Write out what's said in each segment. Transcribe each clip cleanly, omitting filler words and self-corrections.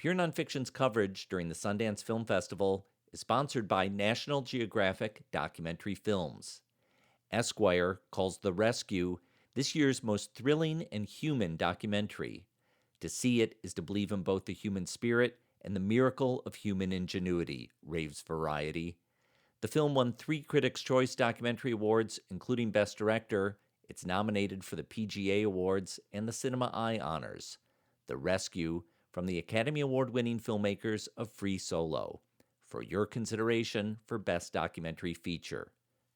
Pure Nonfiction's coverage during the Sundance Film Festival is sponsored by National Geographic Documentary Films. Esquire calls The Rescue this year's most thrilling and human documentary. To see it is to believe in both the human spirit and the miracle of human ingenuity, raves Variety. The film won 3 Critics' Choice Documentary Awards, including Best Director. It's nominated for the PGA Awards and the Cinema Eye Honors. The Rescue, from the Academy Award-winning filmmakers of Free Solo. For your consideration for Best Documentary Feature.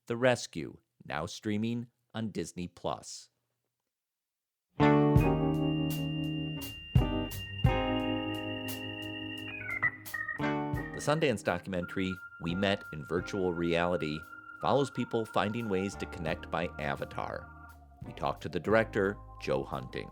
The Rescue, now streaming on Disney+. The Sundance documentary, We Met in Virtual Reality, follows people finding ways to connect by avatar. We talked to the director, Joe Hunting.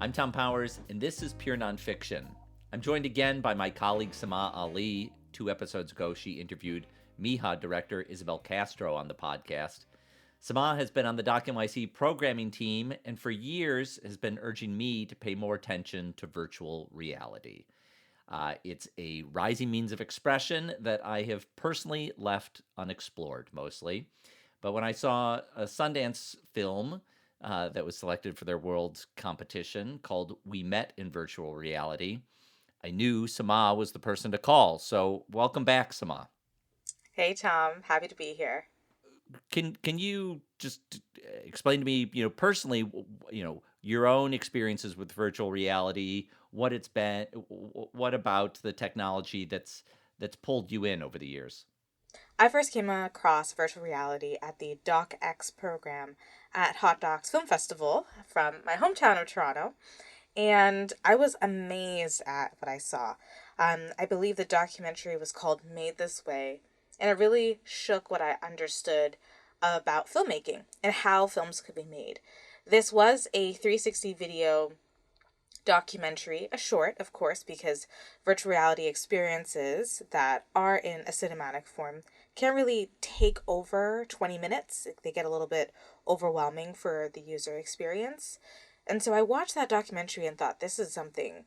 I'm Tom Powers, and this is Pure Nonfiction. I'm joined again by my colleague Sama Ali. 2 episodes ago, she interviewed MIHA director Isabel Castro on the podcast. Sama has been on the DocNYC programming team and for years has been urging me to pay more attention to virtual reality. It's a rising means of expression that I have personally left unexplored mostly. But when I saw a Sundance film that was selected for their world competition called We Met in Virtual Reality, I knew Sama was the person to call. So welcome back, Sama. Hey, Tom. Happy to be here. Can you just explain to me, personally, your own experiences with virtual reality, what it's been, what about the technology that's pulled you in over the years? I first came across virtual reality at the DocX program at Hot Docs Film Festival from my hometown of Toronto, and I was amazed at what I saw. I believe the documentary was called Made This Way, and it really shook what I understood about filmmaking and how films could be made. This was a 360 video documentary, a short, of course, because virtual reality experiences that are in a cinematic form can't really take over 20 minutes. They get a little bit overwhelming for the user experience. And so I watched that documentary and thought, this is something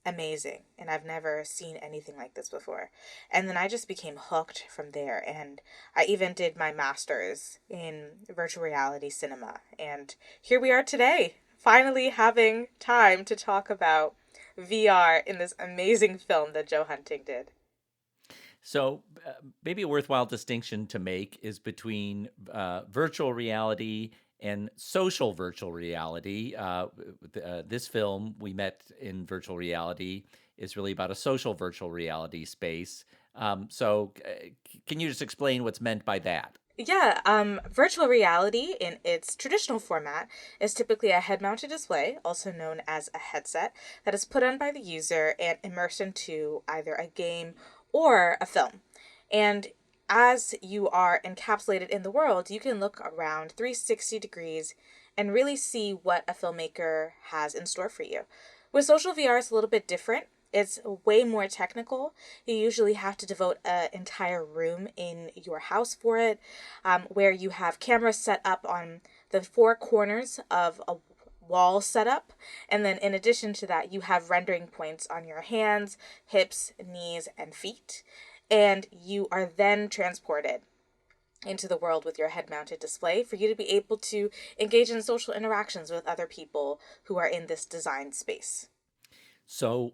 amazing, and I've never seen anything like this before. And then I just became hooked from there, and I even did my master's in virtual reality cinema. And here we are today, finally having time to talk about VR in this amazing film that Joe Hunting did. So maybe a worthwhile distinction to make is between virtual reality and social virtual reality. This film, We Met in Virtual Reality, is really about a social virtual reality space. So can you just explain what's meant by that? Yeah, virtual reality in its traditional format is typically a head-mounted display, also known as a headset, that is put on by the user and immersed into either a game or a film. And as you are encapsulated in the world, you can look around 360 degrees and really see what a filmmaker has in store for you. With social VR, it's a little bit different. It's way more technical. You usually have to devote an entire room in your house for it, where you have cameras set up on the 4 corners of a wall setup. And then in addition to that, you have rendering points on your hands, hips, knees, and feet. And you are then transported into the world with your head-mounted display for you to be able to engage in social interactions with other people who are in this designed space. So,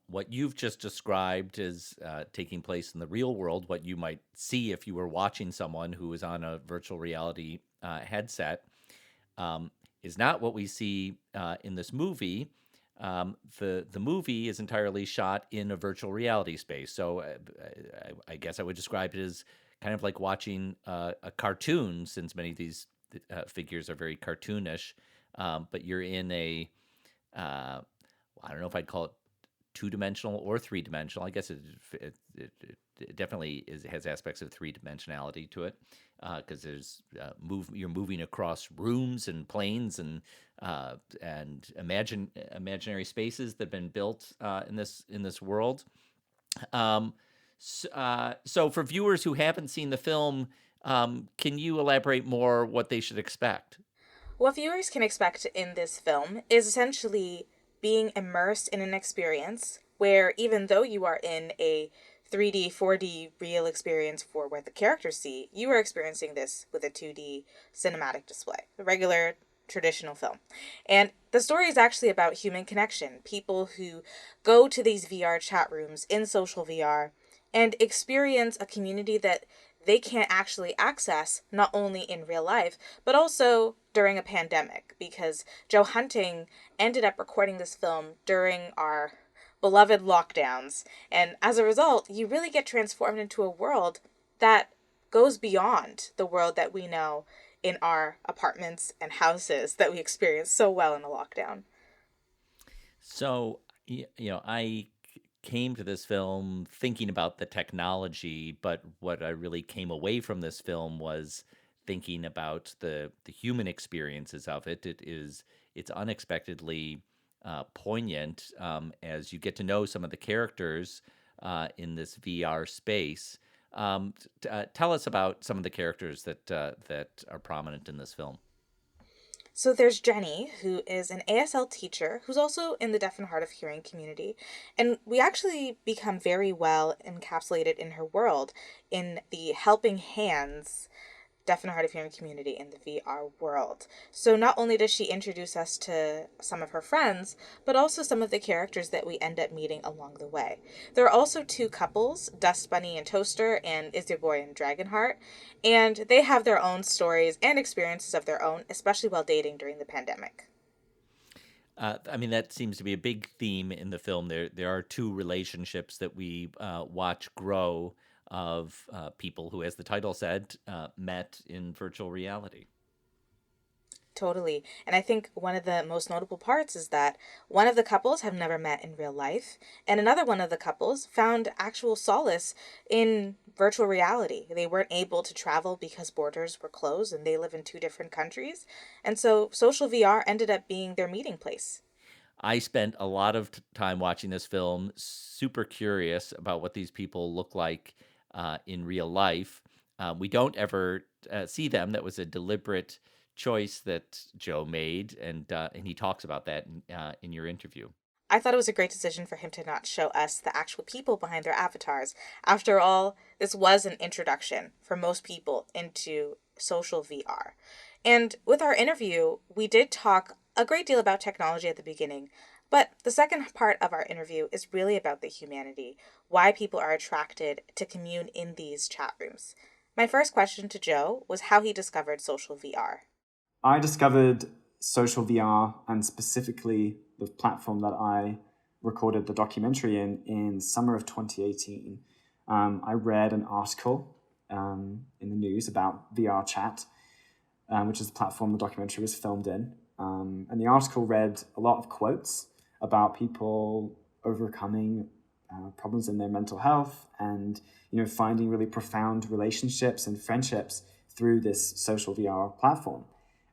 what you've just described is taking place in the real world, what you might see if you were watching someone who is on a virtual reality headset, is not what we see in this movie. The movie is entirely shot in a virtual reality space. So, I guess I would describe it as kind of like watching a cartoon, since many of these figures are very cartoonish. But you're in a I don't know if I'd call it 2-dimensional or 3-dimensional. I guess it definitely has aspects of 3-dimensionality to it, because there's you're moving across rooms and planes and imaginary spaces that have been built in this world. So for viewers who haven't seen the film, Can you elaborate more what they should expect? What viewers can expect in this film is essentially being immersed in an experience where, even though you are in a 3D, 4D real experience for what the characters see, you are experiencing this with a 2D cinematic display, a regular traditional film. And the story is actually about human connection, people who go to these VR chat rooms in social VR and experience a community that they can't actually access, not only in real life, but also during a pandemic, because Joe Hunting ended up recording this film during our beloved lockdowns. And as a result, you really get transformed into a world that goes beyond the world that we know in our apartments and houses that we experience so well in a lockdown. So, I came to this film thinking about the technology, but what I really came away from this film was thinking about the human experiences of it. It's unexpectedly poignant as you get to know some of the characters in this VR space. Tell us about some of the characters that are prominent in this film. So there's Jenny, who is an ASL teacher who's also in the deaf and hard of hearing community. And we actually become very well encapsulated in her world in the helping hands deaf and hard of hearing community in the VR world. So not only does she introduce us to some of her friends, but also some of the characters that we end up meeting along the way. There are also two couples, Dust Bunny and Toaster, and Is Your Boy and Dragonheart, and they have their own stories and experiences of their own, especially while dating during the pandemic. I mean, that seems to be a big theme in the film. There are two relationships that we watch grow of people who, as the title said, met in virtual reality. Totally. And I think one of the most notable parts is that one of the couples have never met in real life, and another one of the couples found actual solace in virtual reality. They weren't able to travel because borders were closed and they live in two different countries. And so social VR ended up being their meeting place. I spent a lot of time watching this film, super curious about what these people look like in real life. We don't ever see them. That was a deliberate choice that Joe made, and he talks about that in your interview. I thought it was a great decision for him to not show us the actual people behind their avatars. After all, this was an introduction for most people into social VR. And with our interview, we did talk a great deal about technology at the beginning, but the second part of our interview is really about the humanity, why people are attracted to commune in these chat rooms. My first question to Joe was how he discovered social VR. I discovered social VR and specifically the platform that I recorded the documentary in summer of 2018. I read an article in the news about VR Chat, which is the platform the documentary was filmed in. And the article read a lot of quotes about people overcoming problems in their mental health and finding really profound relationships and friendships through this social VR platform.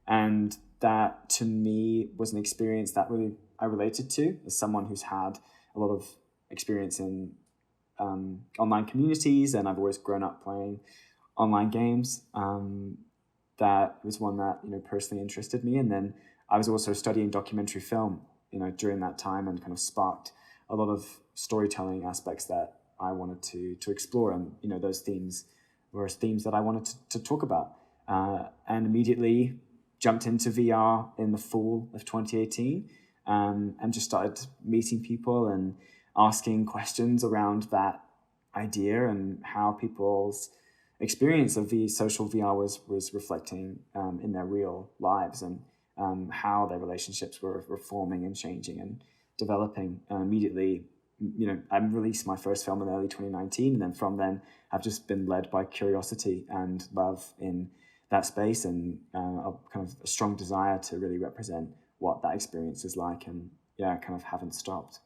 And that to me was an experience that really I related to as someone who's had a lot of experience in online communities, and I've always grown up playing online games. That was one that personally interested me, and then I was also studying documentary film during that time, and kind of sparked a lot of storytelling aspects that I wanted to explore, and those themes were themes that I wanted to talk about, and immediately jumped into VR in the fall of 2018, and just started meeting people and asking questions around that idea and how people's experience of the social VR was reflecting in their real lives, and how their relationships were forming and changing and developing. Immediately, I released my first film in early 2019, and then from then I've just been led by curiosity and love in that space, and a kind of a strong desire to really represent what that experience is like, and kind of haven't stopped.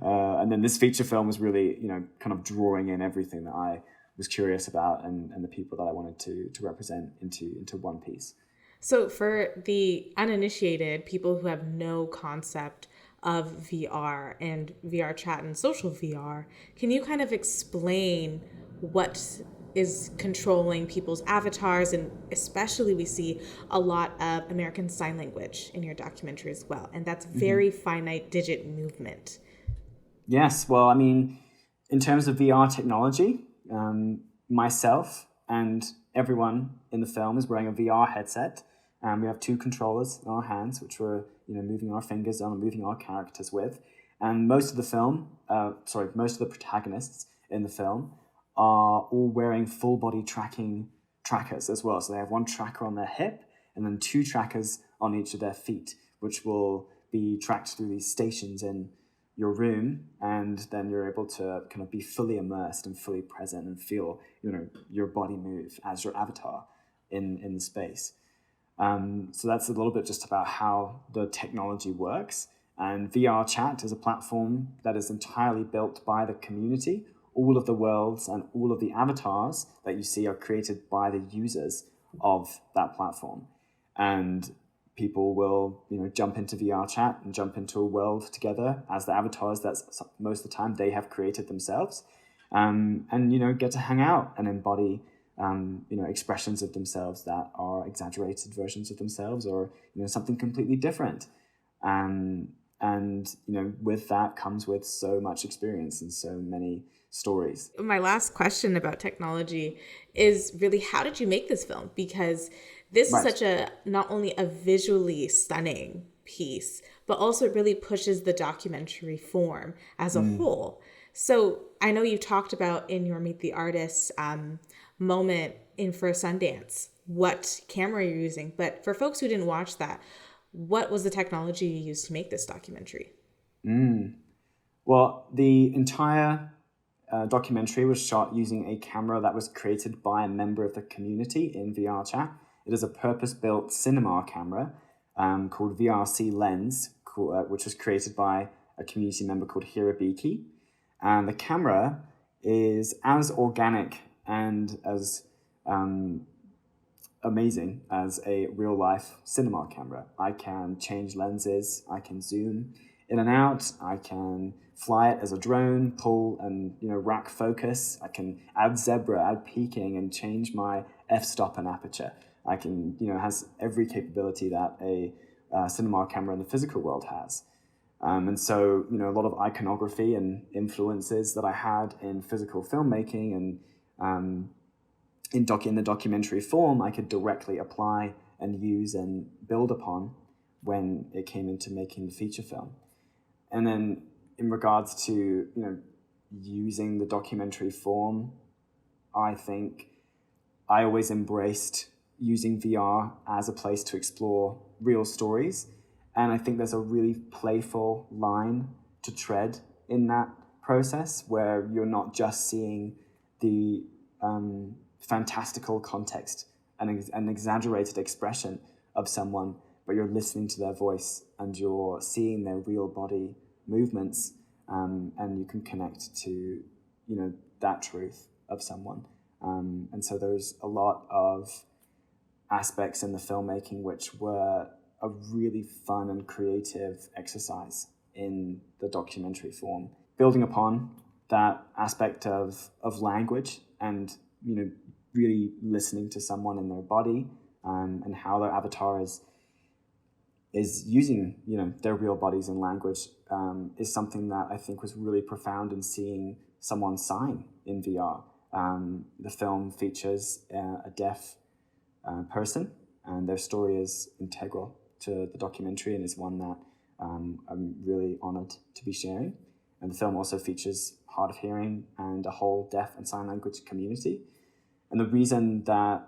And then this feature film was really, kind of drawing in everything that I was curious about, and the people that I wanted to represent into one piece. So, for the uninitiated, people who have no concept of VR and VR chat and social VR, can you kind of explain what is controlling people's avatars, and especially we see a lot of American Sign Language in your documentary as well, and that's very finite digit movement. Yes, well, I mean, in terms of VR technology, myself and everyone in the film is wearing a VR headset. We have two controllers in our hands, which we're moving our fingers on and moving our characters with. And most of the protagonists in the film are all wearing full body trackers as well. So they have one tracker on their hip and then two trackers on each of their feet, which will be tracked through these stations in your room, and then you're able to kind of be fully immersed and fully present and feel your body move as your avatar in the space. So that's a little bit just about how the technology works. And VR Chat is a platform that is entirely built by the community. All of the worlds and all of the avatars that you see are created by the users of that platform. And people will, jump into VR Chat and jump into a world together as the avatars that most of the time they have created themselves, and get to hang out and embody, expressions of themselves that are exaggerated versions of themselves, or something completely different. And with that comes with so much experience and so many stories. My last question about technology is really, how did you make this film? Because this is such a, not only a visually stunning piece, but also it really pushes the documentary form as a whole. So I know you talked about in your Meet the Artist moment for Sundance, what camera you're using. But for folks who didn't watch that, what was the technology you used to make this documentary? Well, the entire documentary was shot using a camera that was created by a member of the community in VR Chat. It is a purpose-built cinema camera called VRC Lens, which was created by a community member called Hirabiki. And the camera is as organic and as amazing as a real-life cinema camera. I can change lenses, I can zoom in and out, I can fly it as a drone, pull and rack focus, I can add zebra, add peaking, and change my f-stop and aperture. I can, has every capability that a cinema camera in the physical world has. And so, a lot of iconography and influences that I had in physical filmmaking and in the documentary form, I could directly apply and use and build upon when it came into making the feature film. And then in regards to, using the documentary form, I think I always embraced using VR as a place to explore real stories. And I think there's a really playful line to tread in that process where you're not just seeing the fantastical context and an exaggerated expression of someone, but you're listening to their voice and you're seeing their real body movements, and you can connect to, that truth of someone. And so there's a lot of aspects in the filmmaking which were a really fun and creative exercise in the documentary form. Building upon that aspect of language and, really listening to someone in their body, and how their avatar is using, their real bodies and language, is something that I think was really profound in seeing someone sign in VR. The film features a deaf person, and their story is integral to the documentary and is one that I'm really honored to be sharing. And the film also features hard of hearing and a whole deaf and sign language community. And the reason that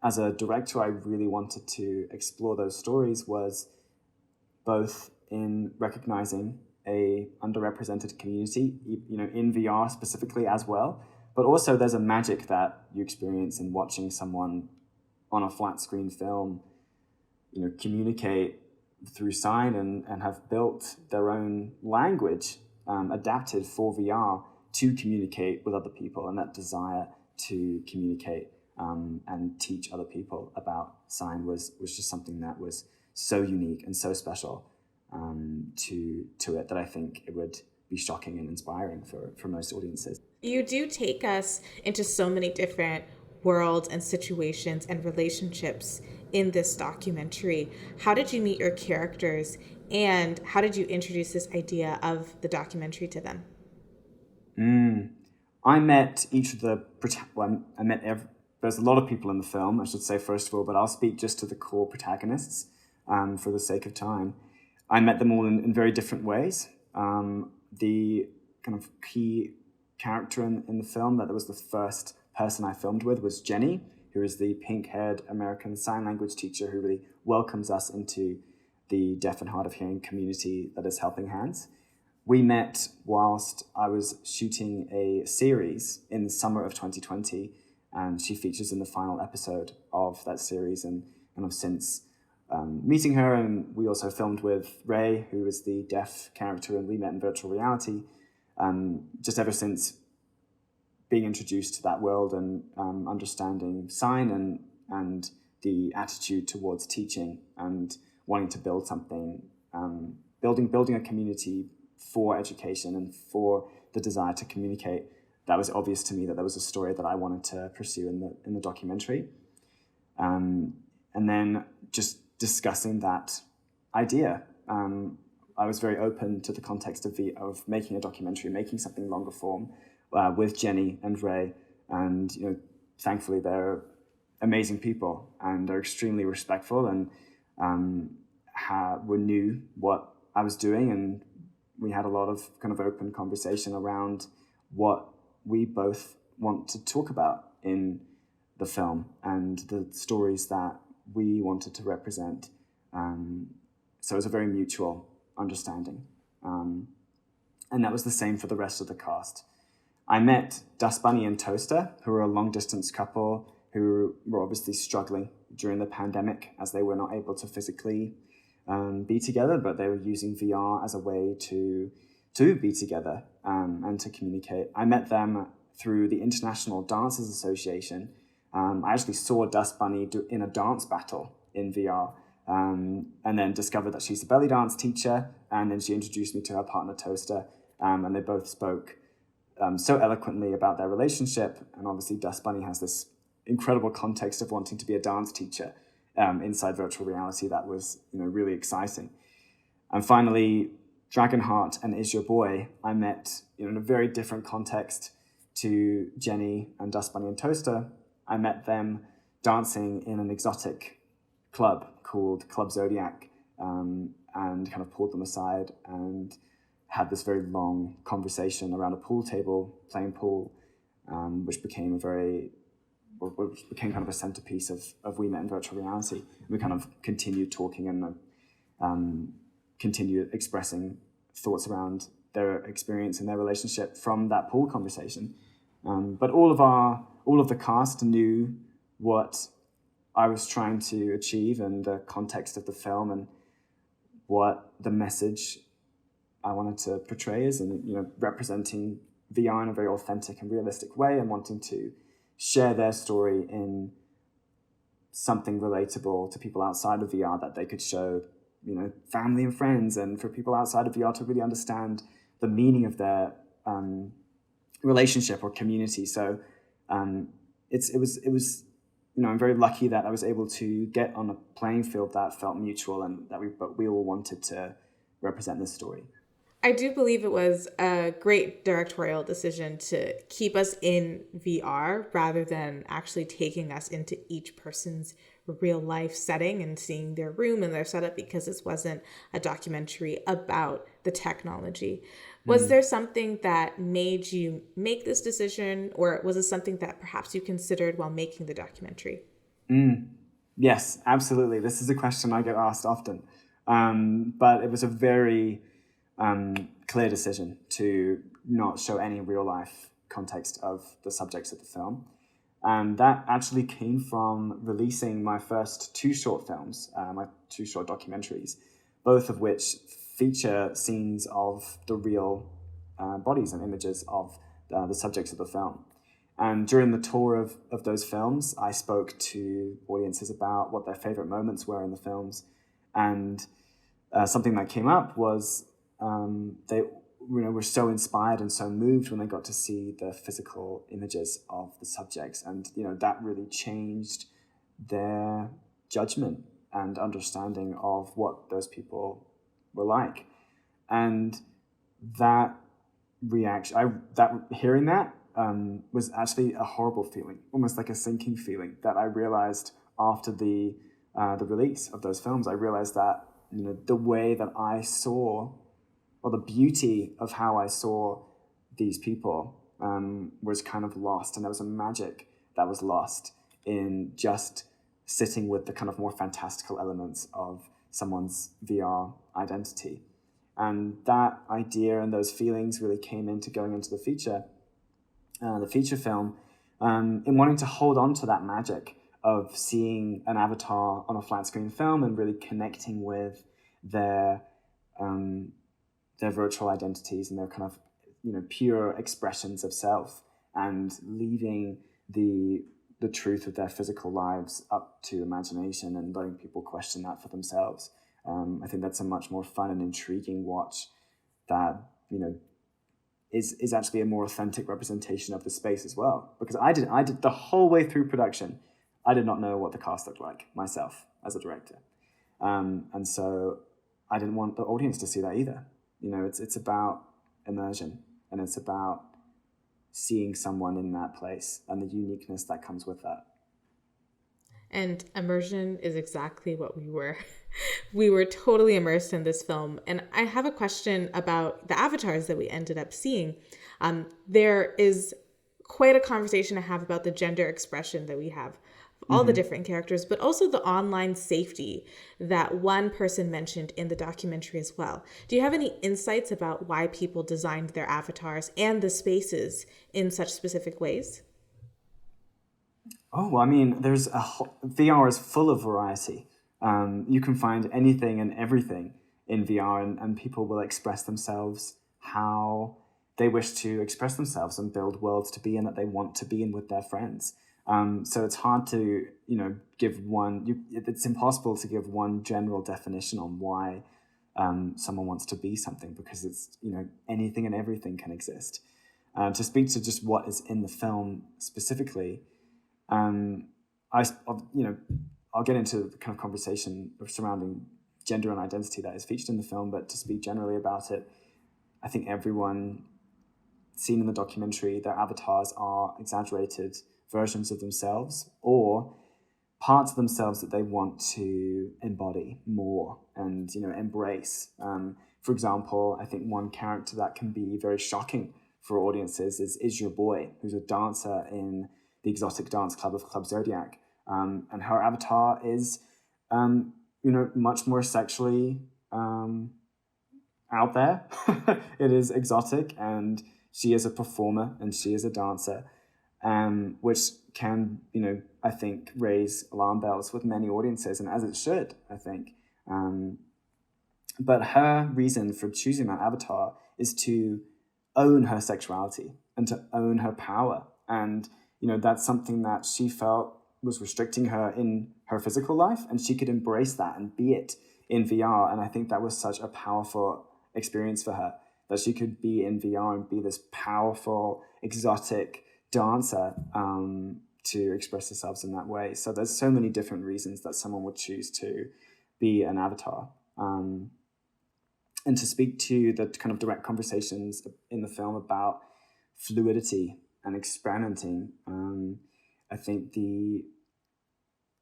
as a director I really wanted to explore those stories was both in recognizing a underrepresented community, in VR specifically as well, but also there's a magic that you experience in watching someone on a flat screen film, communicate through sign and have built their own language adapted for VR to communicate with other people, and that desire to communicate and teach other people about sign was just something that was so unique and so special to it that I think it would be shocking and inspiring for most audiences. You do take us into so many different worlds and situations and relationships in this documentary. How did you meet your characters, and how did you introduce this idea of the documentary to them? I met each of the there's a lot of people in the film, I should say, first of all, but I'll speak just to the core protagonists for the sake of time. I met them all in very different ways. The kind of key character in the film that was the first person I filmed with was Jenny, who is the pink-haired American Sign Language teacher who really welcomes us into the deaf and hard of hearing community that is Helping Hands. We met whilst I was shooting a series in the summer of 2020, and she features in the final episode of that series. And I've since meeting her, and we also filmed with Ray, who is the deaf character, and we met in virtual reality. Just ever since being introduced to that world and understanding sign and the attitude towards teaching and wanting to build something, building a community for education and for the desire to communicate, that was obvious to me that there was a story that I wanted to pursue in the documentary. And then just discussing that idea. I was very open to the context of making a documentary, making something longer form with Jenny and Ray. And thankfully they're amazing people and are extremely respectful and knew what I was doing. And we had a lot of kind of open conversation around what we both want to talk about in the film and the stories that we wanted to represent. So it was a very mutual understanding. And that was the same for the rest of the cast. I met Dust Bunny and Toaster, who were a long-distance couple who were obviously struggling during the pandemic as they were not able to physically be together, but they were using VR as a way to be together and to communicate. I met them through the International Dancers Association. I actually saw Dust Bunny in a dance battle in VR, and then discovered that she's a belly dance teacher, and then she introduced me to her partner Toaster, and they both spoke so eloquently about their relationship. And obviously Dust Bunny has this incredible context of wanting to be a dance teacher inside virtual reality that was really exciting. And finally, Dragonheart and Is Your Boy, I met in a very different context to Jenny and Dust Bunny and Toaster. I met them dancing in an exotic club called Club Zodiac, and kind of pulled them aside and had this very long conversation around a pool table, playing pool, which became kind of a centerpiece of We Met in Virtual Reality. We kind of continued talking and continued expressing thoughts around their experience and their relationship from that pool conversation. But all of the cast knew what I was trying to achieve and the context of the film and what the message I wanted to portray is, and representing VR in a very authentic and realistic way, and wanting to share their story in something relatable to people outside of VR that they could show, family and friends, and for people outside of VR to really understand the meaning of their relationship or community. So it was I'm very lucky that I was able to get on a playing field that felt mutual and that we all wanted to represent this story. I do believe it was a great directorial decision to keep us in VR rather than actually taking us into each person's real life setting and seeing their room and their setup, because this wasn't a documentary about the technology. Was there something that made you make this decision, or was it something that perhaps you considered while making the documentary? Yes, absolutely. This is a question I get asked often. But it was a very clear decision to not show any real life context of the subjects of the film. And that actually came from releasing my first two short films, my two short documentaries, both of which feature scenes of the real bodies and images of the subjects of the film. And during the tour of those films, I spoke to audiences about what their favorite moments were in the films. And something that came up was were so inspired and so moved when they got to see the physical images of the subjects, and that really changed their judgment and understanding of what those people were like. And that reaction, hearing that was actually a horrible feeling, almost like a sinking feeling that I realized after the release of those films. I realized that the way that I saw, or the beauty of how I saw these people was kind of lost, and there was a magic that was lost in just sitting with the kind of more fantastical elements of someone's VR identity. And that idea and those feelings really came into going into the feature film, in wanting to hold on to that magic of seeing an avatar on a flat screen film and really connecting with their virtual identities and their kind of pure expressions of self, and leaving the truth of their physical lives up to imagination and letting people question that for themselves. I think that's a much more fun and intriguing watch that is actually a more authentic representation of the space as well. Because I did the whole way through production, I did not know what the cast looked like myself as a director, and so I didn't want the audience to see that either. It's about immersion, and it's about seeing someone in that place and the uniqueness that comes with that. And immersion is exactly what we were. We were totally immersed in this film. And I have a question about the avatars that we ended up seeing. There is quite a conversation to have about the gender expression that we have, all the different characters, but also the online safety that one person mentioned in the documentary as well. Do you have any insights about why people designed their avatars and the spaces in such specific ways? Oh, I mean, VR is full of variety. You can find anything and everything in VR, and people will express themselves how they wish to express themselves and build worlds to be in that they want to be in with their friends. So it's hard to, give it's impossible to give one general definition on why someone wants to be something, because it's, anything and everything can exist. To speak to just what is in the film specifically, I'll get into the kind of conversation surrounding gender and identity that is featured in the film, but to speak generally about it, I think everyone seen in the documentary, their avatars are exaggerated versions of themselves or parts of themselves that they want to embody more and, embrace. For example, I think one character that can be very shocking for audiences is your boy, who's a dancer in the exotic dance club of Club Zodiac. And her avatar is, much more sexually out there. It is exotic, and she is a performer and she is a dancer, which can, I think, raise alarm bells with many audiences, and as it should, I think. But her reason for choosing that avatar is to own her sexuality and to own her power. And, that's something that she felt was restricting her in her physical life, and she could embrace that and be it in VR. And I think that was such a powerful experience for her, that she could be in VR and be this powerful, exotic dancer to express themselves in that way. So there's so many different reasons that someone would choose to be an avatar. And to speak to the kind of direct conversations in the film about fluidity and experimenting, I think the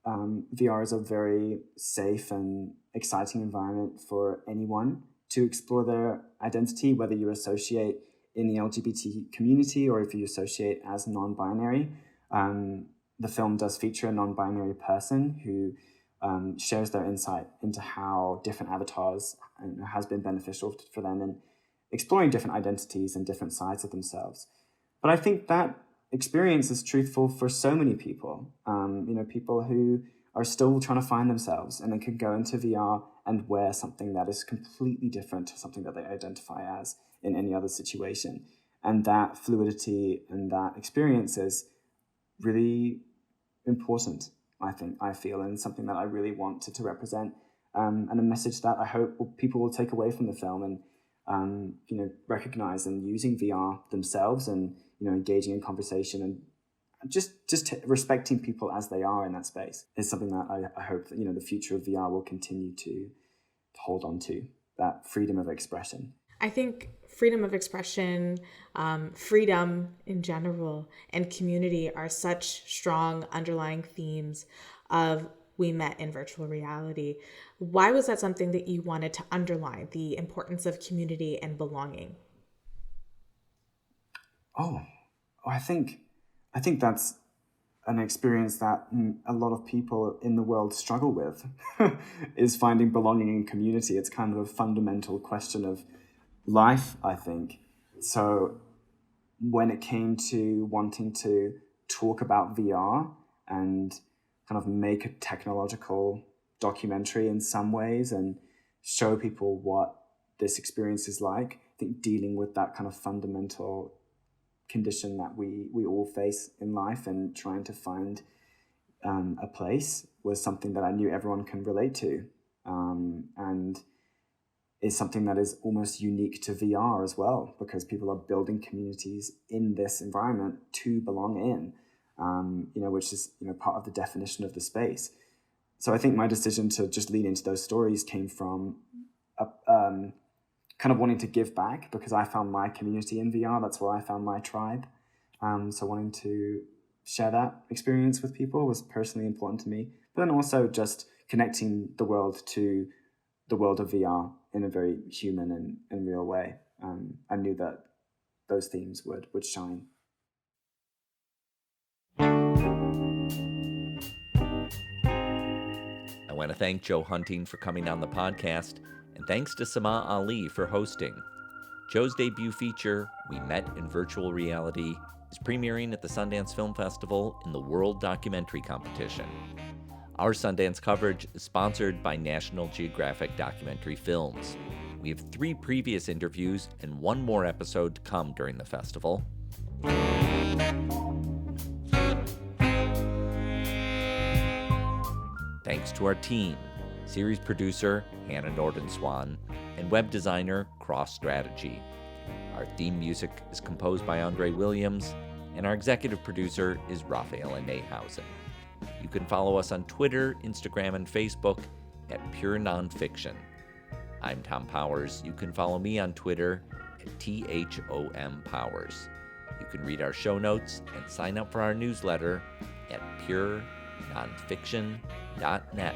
VR is a very safe and exciting environment for anyone to explore their identity, whether you associate in the LGBT community or if you associate as non-binary. The film does feature a non-binary person who shares their insight into how different avatars has been beneficial for them in exploring different identities and different sides of themselves. But I think that experience is truthful for so many people, people who are still trying to find themselves, and they can go into VR and wear something that is completely different to something that they identify as in any other situation. And that fluidity and that experience is really important, I feel, and something that I really wanted to represent, and a message that I hope people will take away from the film. And recognize and using VR themselves, and engaging in conversation, and just respecting people as they are in that space is something that I hope that the future of VR will continue to hold on to, that freedom of expression. I think freedom of expression, freedom in general, and community are such strong underlying themes of We Met in Virtual Reality. Why was that something that you wanted to underline, the importance of community and belonging? I think that's an experience that a lot of people in the world struggle with, is finding belonging in community. It's kind of a fundamental question of life, I think. So when it came to wanting to talk about VR and kind of make a technological documentary in some ways and show people what this experience is like, I think dealing with that kind of fundamental condition that we all face in life and trying to find a place was something that I knew everyone can relate to, and is something that is almost unique to VR as well, because people are building communities in this environment to belong in, which is part of the definition of the space. So I think my decision to just lean into those stories came from kind of wanting to give back, because I found my community in VR. That's where I found my tribe. So wanting to share that experience with people was personally important to me. But then also just connecting the world to the world of VR in a very human and real way. I knew that those themes would shine. I want to thank Joe Hunting for coming on the podcast, and thanks to Sama Ali for hosting. Joe's debut feature, We Met in Virtual Reality, is premiering at the Sundance Film Festival in the World Documentary Competition. Our Sundance coverage is sponsored by National Geographic Documentary Films. We have 3 previous interviews and 1 more episode to come during the festival. Thanks to our team, series producer Hannah Nordenswan, and web designer Cross Strategy. Our theme music is composed by Andre Williams, and our executive producer is Raphael Nehausen. You can follow us on Twitter, Instagram, and Facebook at Pure Nonfiction. I'm Tom Powers. You can follow me on Twitter at THOM Powers. You can read our show notes and sign up for our newsletter at purenonfiction.net.